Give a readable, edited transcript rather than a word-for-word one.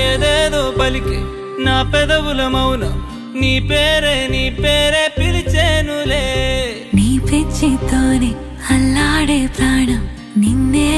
ఏదేదో పలికే నా పెదవుల మౌనం నీ పేరే పిలిచేనులే నీ పిచ్చితోనే అల్లాడే ప్రాణం నిన్నే